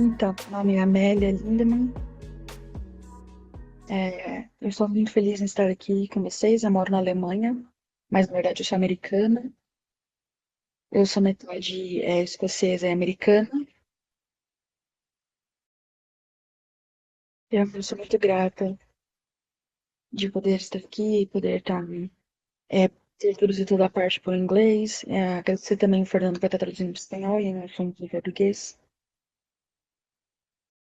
Então, meu nome é Amélia Lindemann. Eu estou muito feliz em estar aqui com vocês. Eu moro na Alemanha, mas na verdade eu sou americana. Eu sou metade escocesa e americana. Eu sou muito grata de poder estar aqui, poder ter traduzido toda a parte por inglês. Agradecer também o Fernando por estar traduzindo para espanhol e eu sou em português.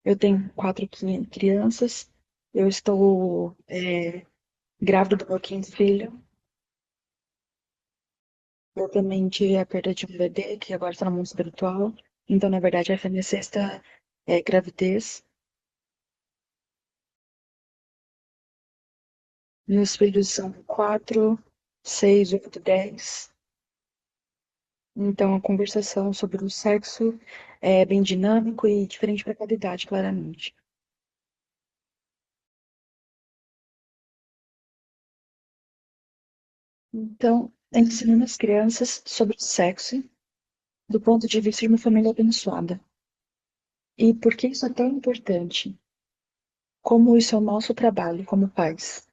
Eu tenho quatro crianças. Eu estou grávida do meu quinto filho. Eu também tive a perda de um bebê que agora está no mundo espiritual. Então, na verdade, essa é a minha sexta gravidez. Meus filhos são 4, 6, 8, 10. Então, a conversação sobre o sexo é bem dinâmico e diferente para cada idade, claramente. Então, ensinando as crianças sobre o sexo do ponto de vista de uma família abençoada. E por que isso é tão importante? Como isso é o nosso trabalho como pais.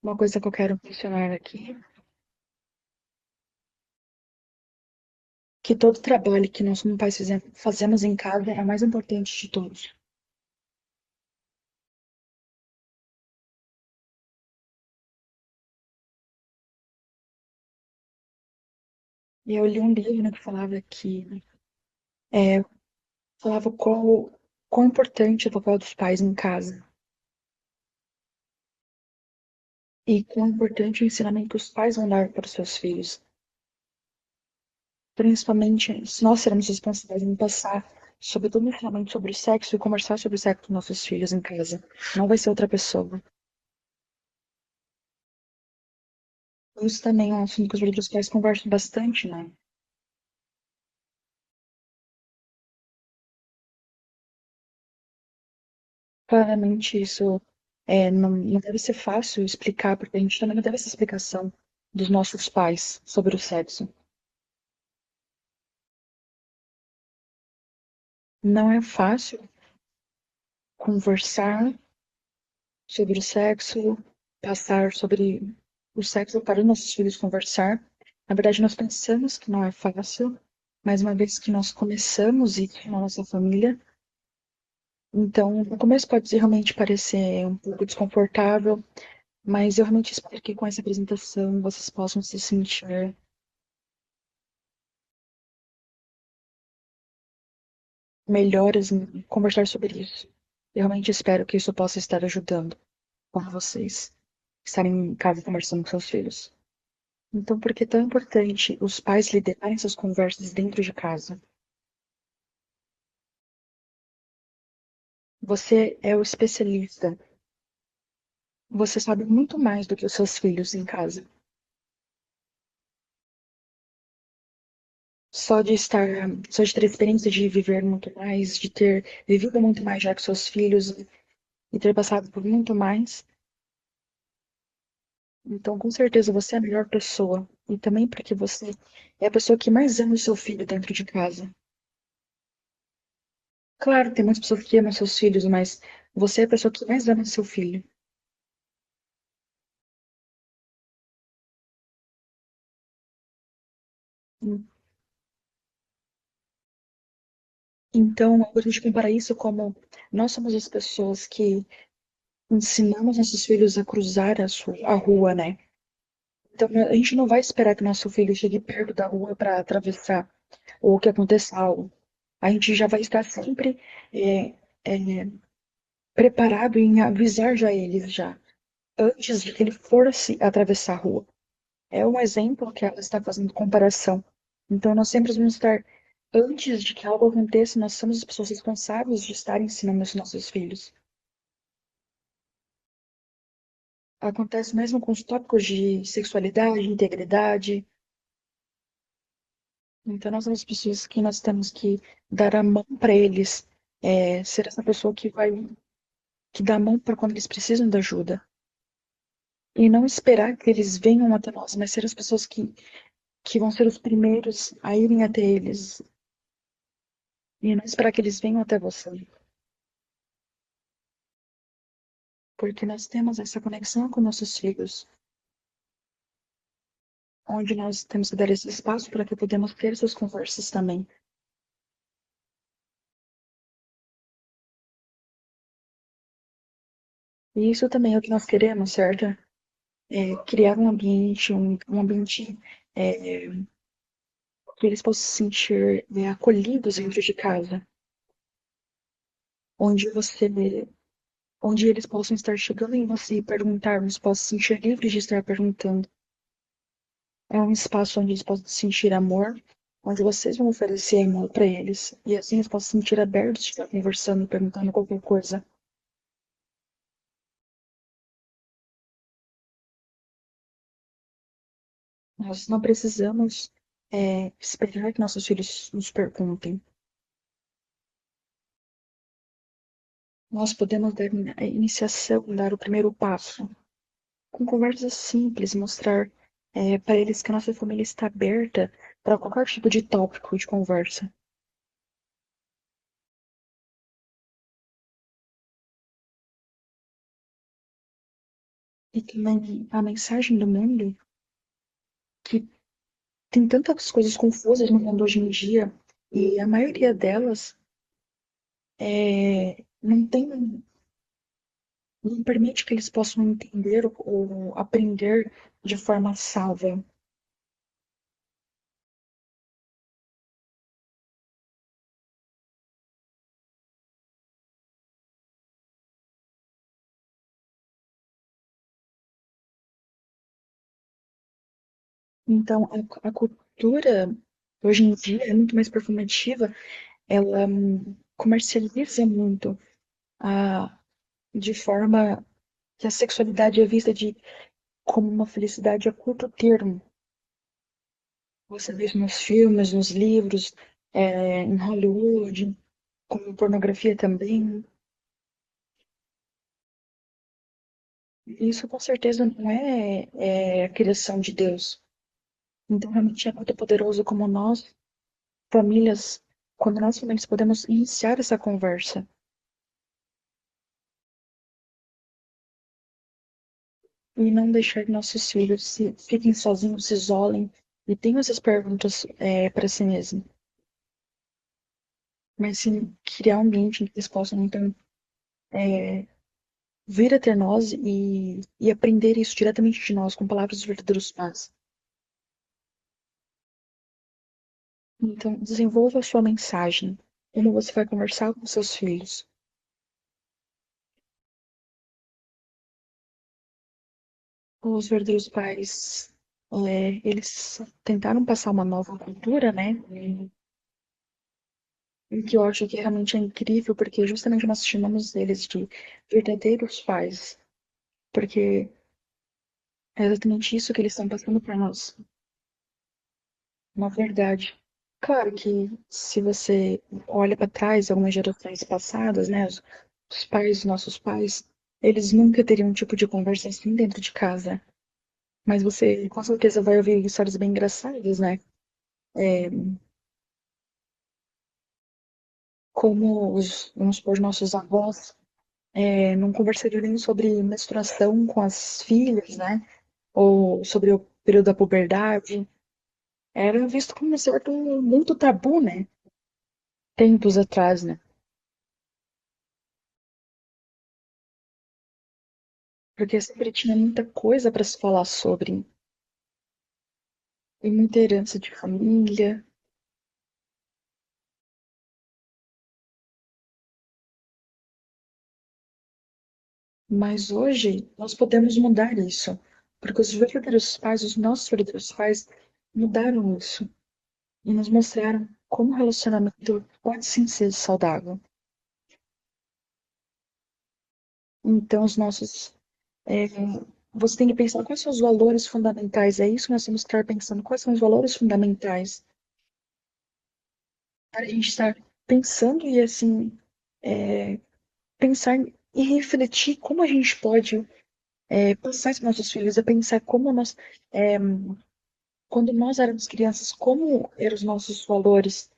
Uma coisa que eu quero mencionar aqui, que todo trabalho que nós como pais fazemos em casa é o mais importante de todos. E eu li um livro que falava é, falava quão importante é o papel dos pais em casa e quão importante é o ensinamento que os pais vão dar para os seus filhos. Principalmente se nós seremos responsáveis em passar sobre todo o ensinamento sobre o sexo e conversar sobre o sexo com nossos filhos em casa. Não vai ser outra pessoa. Isso também é um assunto que os livros pais conversam bastante, né? Claramente isso não deve ser fácil explicar, porque a gente também não teve essa explicação dos nossos pais sobre o sexo. Não é fácil conversar sobre o sexo, passar sobre o sexo para os nossos filhos conversar. Na verdade, nós pensamos que não é fácil, mas uma vez que nós começamos isso na nossa família, então no começo pode realmente parecer um pouco desconfortável, mas eu realmente espero que com essa apresentação vocês possam se sentir melhores em conversar sobre isso. Eu realmente espero que isso possa estar ajudando quando vocês estarem em casa conversando com seus filhos. Então, por que é tão importante os pais liderarem essas conversas dentro de casa? Você é o especialista. Você sabe muito mais do que os seus filhos em casa. Só de ter a experiência de viver muito mais, de ter vivido muito mais já com seus filhos e ter passado por muito mais. Então, com certeza, você é a melhor pessoa. E também porque você é a pessoa que mais ama o seu filho dentro de casa. Claro, tem muitas pessoas que amam seus filhos, mas você é a pessoa que mais ama seu filho. Então, eu gosto de comparar isso como nós somos as pessoas que ensinamos nossos filhos a cruzar a rua, né? Então, a gente não vai esperar que nosso filho chegue perto da rua para atravessar ou que aconteça algo. A gente já vai estar sempre é, é, preparado em avisar já eles já, antes de que ele fosse atravessar a rua. É um exemplo que ela está fazendo comparação. Então, nós sempre vamos estar, antes de que algo aconteça, nós somos as pessoas responsáveis de estar ensinando os nossos filhos. Acontece mesmo com os tópicos de sexualidade, integridade. Então, nós somos pessoas que nós temos que dar a mão para eles, ser essa pessoa que dá a mão para quando eles precisam de ajuda. E não esperar que eles venham até nós, mas ser as pessoas que vão ser os primeiros a irem até eles. E não esperar que eles venham até você. Porque nós temos essa conexão com nossos filhos, onde nós temos que dar esse espaço para que podemos ter essas conversas também. E isso também é o que nós queremos, certo? É criar um ambiente, um ambiente é, que eles possam se sentir acolhidos dentro de casa, onde onde eles possam estar chegando em você e perguntar, eles possam se sentir livres de estar perguntando. É um espaço onde eles possam sentir amor, onde vocês vão oferecer amor para eles. E assim eles possam se sentir abertos de estar conversando, perguntando qualquer coisa. Nós não precisamos esperar que nossos filhos nos perguntem. Nós podemos dar a iniciação, dar o primeiro passo. Com conversas simples, mostrar para eles que a nossa família está aberta para qualquer tipo de tópico de conversa. E também a mensagem do mundo, que tem tantas coisas confusas no mundo hoje em dia, e a maioria delas não tem, não permite que eles possam entender ou aprender de forma salva. Então, a cultura, hoje em dia, é muito mais performativa, ela comercializa muito a, de forma que a sexualidade é vista como uma felicidade a curto termo. Você vê isso nos filmes, nos livros, em Hollywood, como pornografia também. Isso com certeza não é a criação de Deus. Então, realmente é muito poderoso como nós, famílias, quando nós famílias podemos iniciar essa conversa e não deixar que nossos filhos fiquem sozinhos, se isolem e tenham essas perguntas para si mesmos. Mas sim criar um ambiente em que eles possam, então, vir até nós e aprender isso diretamente de nós, com palavras dos verdadeiros pais. Então, desenvolva a sua mensagem, como você vai conversar com seus filhos. Os verdadeiros pais, eles tentaram passar uma nova cultura, né? E que eu acho que realmente é incrível, porque justamente nós chamamos eles de verdadeiros pais, porque é exatamente isso que eles estão passando para nós, uma verdade. Claro que se você olha para trás, algumas gerações passadas, né, os pais, nossos pais, eles nunca teriam um tipo de conversa assim dentro de casa. Mas você com certeza vai ouvir histórias bem engraçadas, né? É, como vamos supor, nossos avós não conversariam nem sobre menstruação com as filhas, né? Ou sobre o período da puberdade. Era visto como um certo muito tabu, né? Tempos atrás, né? Porque sempre tinha muita coisa para se falar sobre, e muita herança de família. Mas hoje nós podemos mudar isso, porque os verdadeiros pais, os nossos verdadeiros pais, mudaram isso e nos mostraram como o relacionamento pode sim ser saudável. Então, os nossos. é, Você tem que pensar quais são os valores fundamentais. É isso que nós temos que estar pensando. Quais são os valores fundamentais para a gente estar pensando e, assim, é, pensar e refletir como a gente pode passar isso para nossos filhos, a pensar como nós, é, quando nós éramos crianças, como eram os nossos valores,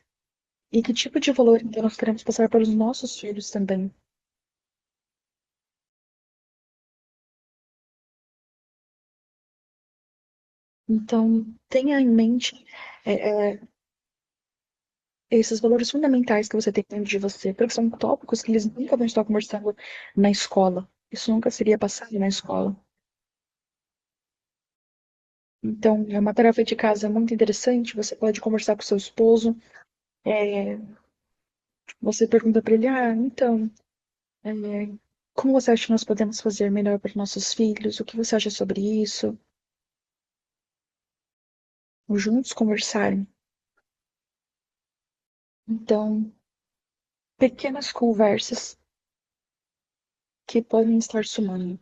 E que tipo de valor, então, nós queremos passar para os nossos filhos também. Então, tenha em mente esses valores fundamentais que você tem dentro de você, porque são tópicos que eles nunca vão estar conversando na escola. Isso nunca seria passado na escola. Então, é uma tarefa de casa muito interessante. Você pode conversar com seu esposo. é, Você pergunta para ele: então, é, como você acha que nós podemos fazer melhor para os nossos filhos? O que você acha sobre isso? Juntos conversarem. Então, pequenas conversas que podem estar somando.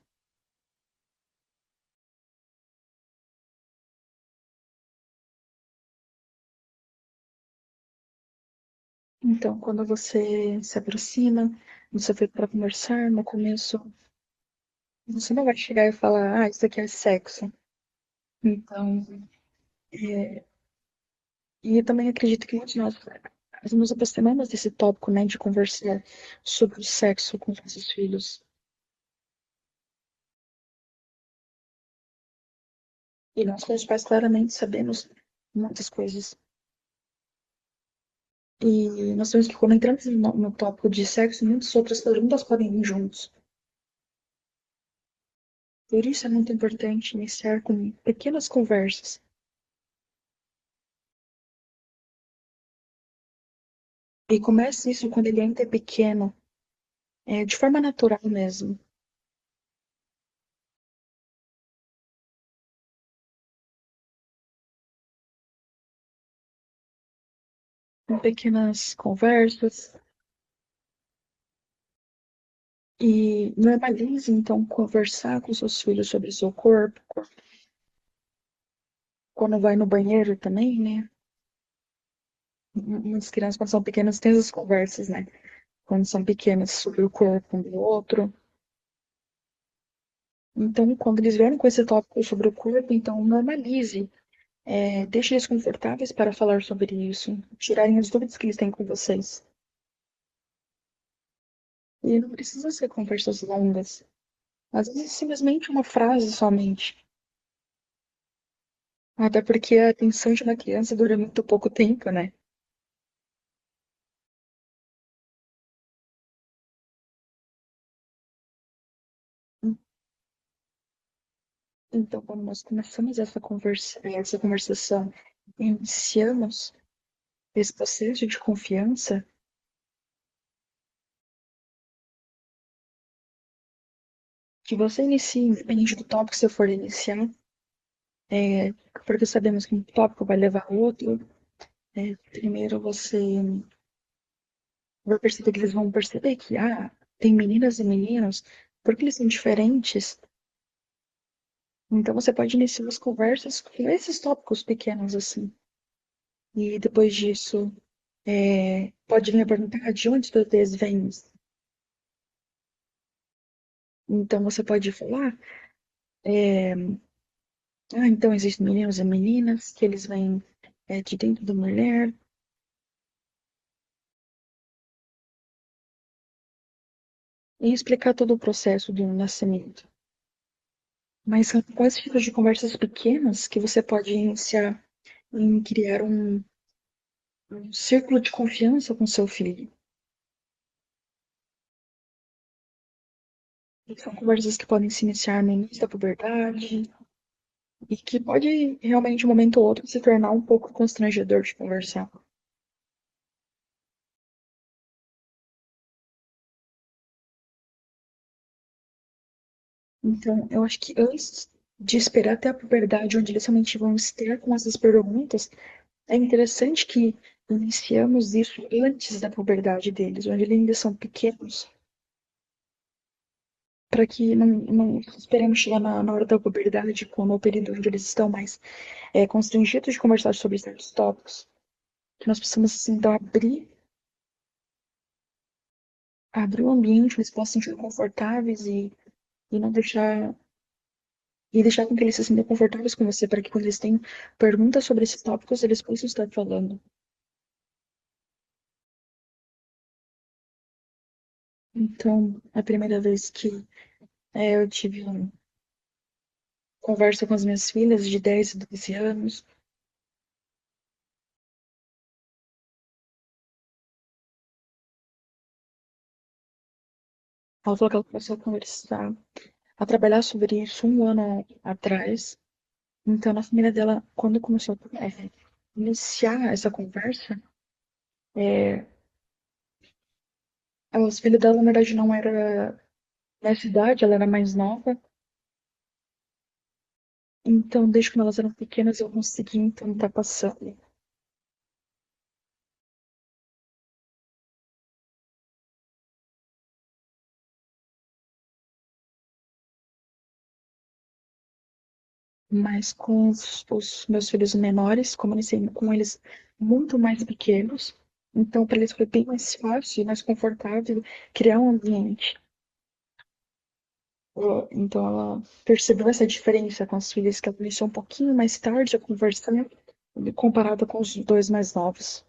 Então, quando você se aproxima, você foi para conversar, no começo, você não vai chegar e falar: isso aqui é sexo. Então, é, e eu também acredito que muitos de nós nos aproximamos desse tópico, né, de conversar sobre o sexo com os nossos filhos. E nós, como pais, claramente sabemos muitas coisas. E nós temos que, quando entramos no tópico de sexo, muitas outras perguntas podem vir juntos. Por isso é muito importante iniciar com pequenas conversas. E comece isso quando ele ainda é pequeno, de forma natural mesmo. Com pequenas conversas. E normalize, então, conversar com seus filhos sobre o seu corpo, quando vai no banheiro também, né? Muitas crianças, quando são pequenas, têm essas conversas, né? Quando são pequenas, sobre o corpo um do outro. Então, quando eles vierem com esse tópico sobre o corpo, então normalize. Deixe eles confortáveis para falar sobre isso, tirarem as dúvidas que eles têm com vocês. E não precisa ser conversas longas. Às vezes, simplesmente uma frase somente. Até porque a atenção de uma criança dura muito pouco tempo, né? Então, quando nós começamos essa conversação, iniciamos esse processo de confiança, que você inicie, independente do tópico que você for iniciar, é, porque sabemos que um tópico vai levar ao outro. Primeiro você vai perceber que eles vão perceber que, tem meninas e meninos, porque eles são diferentes. Então, você pode iniciar as conversas com esses tópicos pequenos, assim. E depois disso, pode vir a perguntar de onde os bebês vêm. Então você pode falar, é, então existem meninos e meninas que eles vêm de dentro da mulher e explicar todo o processo do nascimento. Mas são com esse tipo de conversas pequenas que você pode iniciar em criar um círculo de confiança com seu filho. E são conversas que podem se iniciar no início da puberdade e que pode realmente, um momento ou outro, se tornar um pouco constrangedor de conversar. Então, eu acho que antes de esperar até a puberdade, onde eles realmente vão estar com essas perguntas, é interessante que iniciamos isso antes da puberdade deles, onde eles ainda são pequenos, para que não esperemos chegar na hora da puberdade, como o período onde eles estão mais constrangidos de conversar sobre certos tópicos, que nós precisamos, assim, então, abrir o ambiente, eles possam se sentir confortáveis e não deixar deixar com que eles se sintam confortáveis com você, para que quando eles tenham perguntas sobre esses tópicos, eles possam estar falando. Então, a primeira vez que eu tive uma conversa com as minhas filhas de 10 e 12 anos, ela falou que ela começou a conversar, a trabalhar sobre isso um ano atrás. Então, na família dela, quando começou a iniciar essa conversa, é, os filhos dela, na verdade, não era nessa idade, ela era mais nova. Então, desde quando elas eram pequenas, eu consegui, então, estar passando. Mas com os meus filhos menores, como eu iniciei com eles muito mais pequenos, então para eles foi bem mais fácil e mais confortável criar um ambiente. Então ela percebeu essa diferença com as filhas que ela iniciou um pouquinho mais tarde a conversar, comparada com os dois mais novos.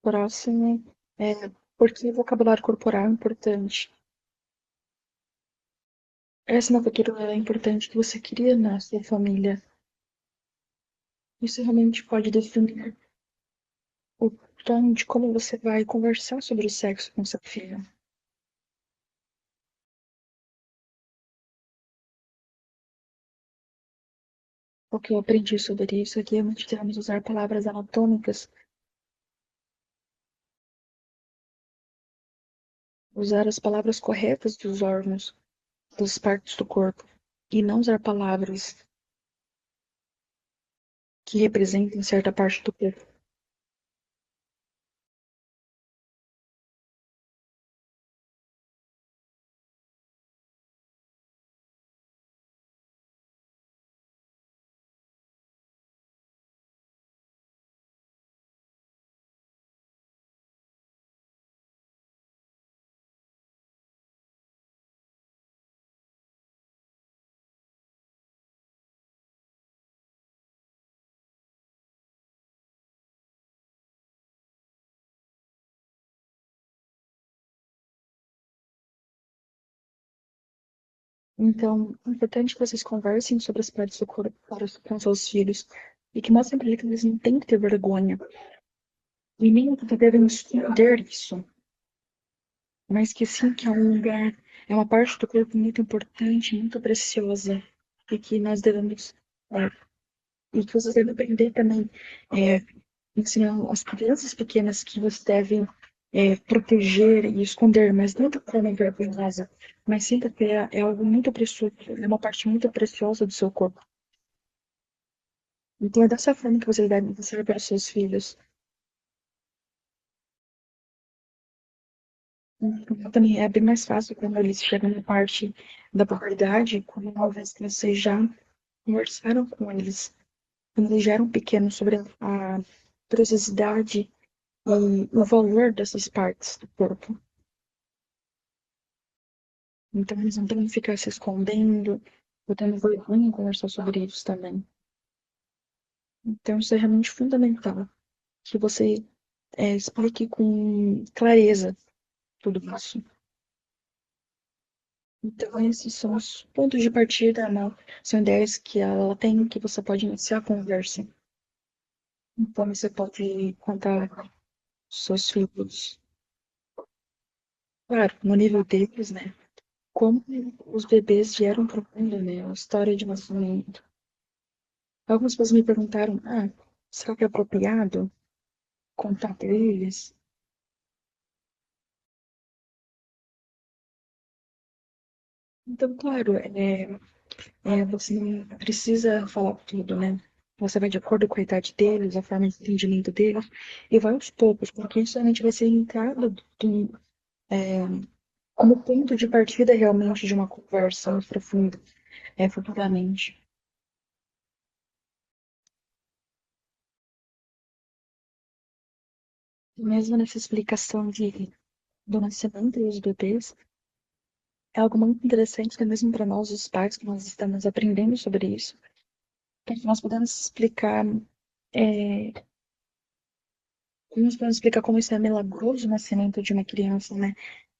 Próximo é porque vocabulário corporal é importante. Essa é uma cultura importante que você cria na sua família. Isso realmente pode definir o tom de como você vai conversar sobre o sexo com seu filho. O que eu aprendi sobre isso é que realmente devemos usar palavras anatômicas, usar as palavras corretas dos órgãos, das partes do corpo, e não usar palavras que representem certa parte do corpo. Então, é importante que vocês conversem sobre as partes do corpo com seus filhos e que mostrem para eles que eles não têm que ter vergonha e nem que devem esconder isso, mas que sim, que é um lugar, é uma parte do corpo muito importante, muito preciosa e que nós devemos, é, e que vocês devem aprender também, é, ensinando as crianças pequenas que você deve proteger e esconder, mas não de forma vergonhosa, mas sim porque é algo muito precioso, é uma parte muito preciosa do seu corpo. Então é dessa forma que você deve ensinar para os seus filhos. Então, também é bem mais fácil quando eles chegam na parte da puberdade, quando uma vez que vocês já conversaram com eles, quando eles já eram pequenos, sobre a preciosidade e o valor dessas partes do corpo. Então eles não têm que ficar se escondendo, ou tendo vergonha de conversar sobre isso também. Então isso é realmente fundamental, que você explique com clareza tudo isso. Então esses são os pontos de partida, né? São ideias que ela tem que você pode iniciar a conversa. Então você pode contar aos seus filhos, claro, no nível deles, né? Como os bebês vieram para o mundo, né? A história de nascimento. Algumas pessoas me perguntaram, será que é apropriado contar para eles? Então, claro, você não precisa falar tudo, né? Você vai de acordo com a idade deles, a forma de entendimento deles, e vai aos poucos, porque isso realmente vai ser a entrada é, como ponto de partida realmente de uma conversa mais profunda, futuramente. Mesmo nessa explicação do nascimento dos bebês, é algo muito interessante, né, mesmo para nós, os pais, que nós estamos aprendendo sobre isso, porque é, nós podemos explicar como isso é milagroso o nascimento de uma criança, né?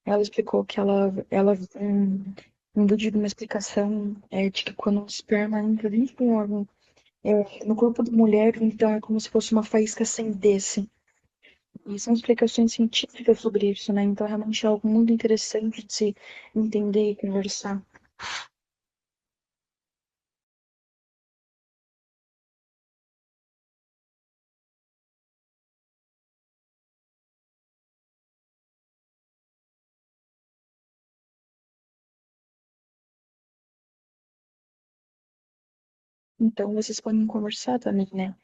Ela explicou que um vídeo de uma explicação de que quando o esperma entra dentro do órgão, no corpo da mulher, então é como se fosse uma faísca acendesse. E são explicações científicas sobre isso, né? Então realmente é algo muito interessante de se entender e conversar. Então vocês podem conversar também, né?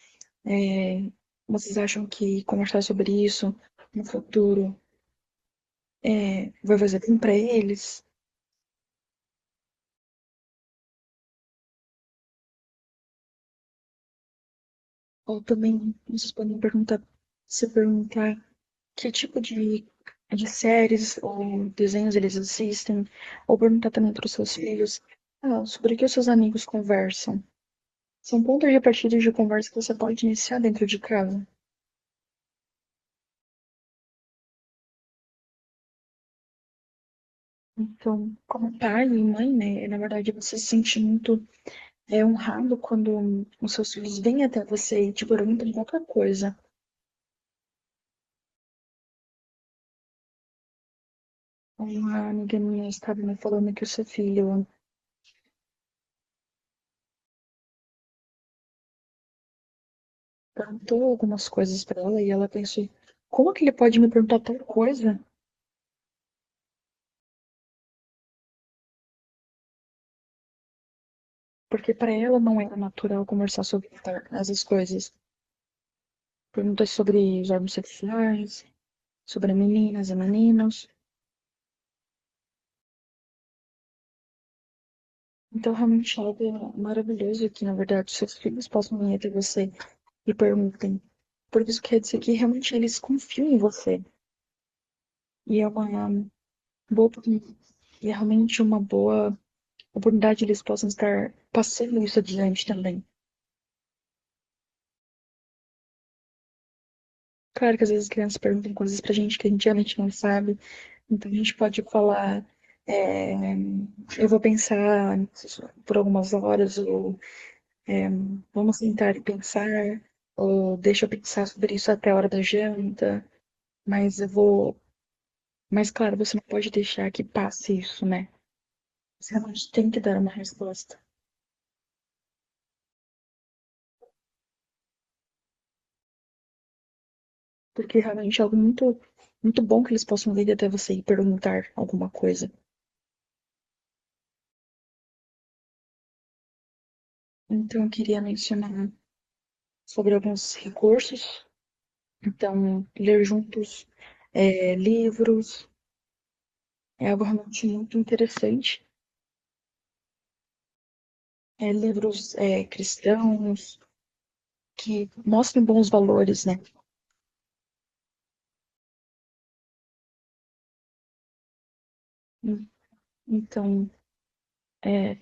É, vocês acham que conversar sobre isso no futuro vai fazer bem para eles? Ou também vocês podem se perguntar que tipo de séries ou desenhos eles assistem, ou perguntar também para os seus filhos sobre o que os seus amigos conversam. São pontos de partida de conversa que você pode iniciar dentro de casa. Então, como pai e mãe, né, na verdade você se sente muito honrado quando os seus filhos vêm até você e te perguntam qualquer coisa. Uma amiga minha estava me falando que o seu filho perguntou algumas coisas para ela e ela pensou, como que ele pode me perguntar tal coisa? Porque para ela não era natural conversar sobre essas coisas. Perguntas sobre os órgãos sexuais, sobre meninas e meninos. Então, realmente, é algo maravilhoso que, na verdade, seus filhos possam vir até você e perguntem. Porque isso quer dizer que realmente eles confiam em você. E é uma boa, e é realmente uma boa oportunidade de eles possam estar passando isso adiante também. Claro que às vezes as crianças perguntam coisas pra gente que a gente realmente não sabe. Então a gente pode falar, é, eu vou pensar nisso por algumas horas, ou é, vamos sentar e pensar, ou deixa eu pensar sobre isso até a hora da janta, mas eu vou. Mas claro, você não pode deixar que passe isso, né? Você realmente tem que dar uma resposta. Porque realmente é algo muito bom que eles possam vir até você e perguntar alguma coisa. Então eu queria mencionar sobre alguns recursos. Então, ler juntos livros é algo realmente muito interessante. Livros cristãos que mostrem bons valores, né? Então, é,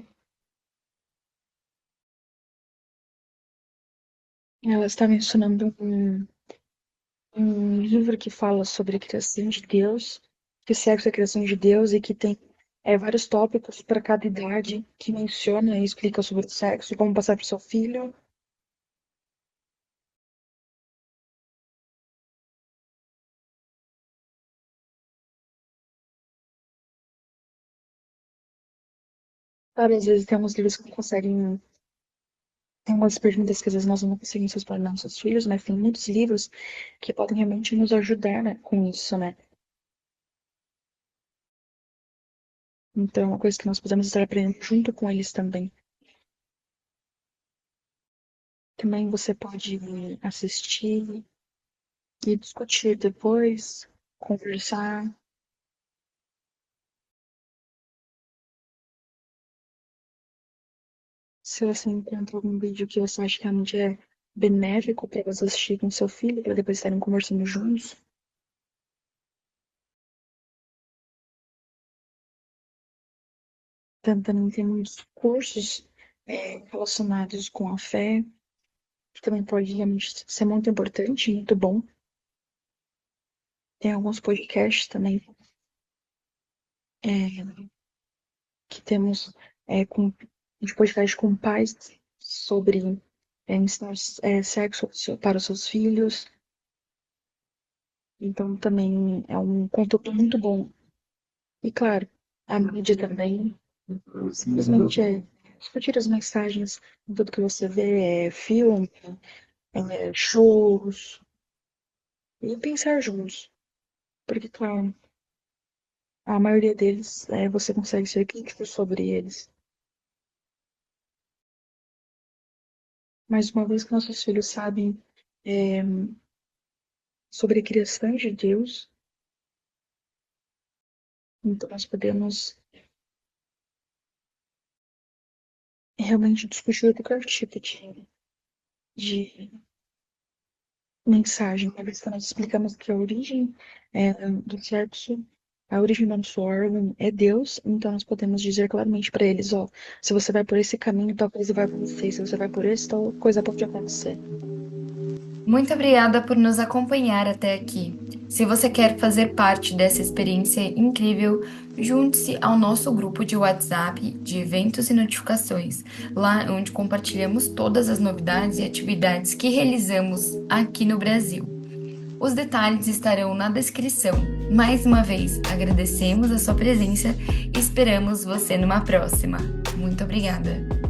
ela está mencionando um livro que fala sobre a criação de Deus, que segue a criação de Deus e que tem vários tópicos para cada idade, que menciona e explica sobre o sexo, como passar para o seu filho. Várias vezes tem alguns livros que não conseguem. Tem umas perguntas que às vezes nós não conseguimos responder aos nossos filhos, mas tem muitos livros que podem realmente nos ajudar, né, com isso, né? Então, é uma coisa que nós podemos estar aprendendo junto com eles também. Também você pode assistir e discutir depois, conversar. Se você encontra algum vídeo que você acha que realmente é benéfico para você assistir com seu filho, para depois estarem conversando juntos, Também temos cursos relacionados com a fé, que também pode realmente ser muito importante, muito bom. Tem alguns podcasts também é, que temos de podcast com pais sobre ensinar sexo para os seus filhos. Então também é um conteúdo muito bom. E claro, a mídia também simplesmente discutir as mensagens em tudo que você vê, filme, shows, e pensar juntos. Porque, claro, a maioria deles você consegue ser crítico sobre eles. Mas uma vez que nossos filhos sabem é, sobre a criação de Deus, então nós podemos realmente discutir qualquer tipo de mensagem. Uma vez que nós explicamos que a origem do sexo, a origem do nosso órgão é Deus, então nós podemos dizer claramente para eles, ó, se você vai por esse caminho, tal coisa vai acontecer, se você vai por esse, tal coisa pode acontecer. Muito obrigada por nos acompanhar até aqui. Se você quer fazer parte dessa experiência incrível, junte-se ao nosso grupo de WhatsApp de eventos e notificações, lá onde compartilhamos todas as novidades e atividades que realizamos aqui no Brasil. Os detalhes estarão na descrição. Mais uma vez, agradecemos a sua presença e esperamos você numa próxima. Muito obrigada!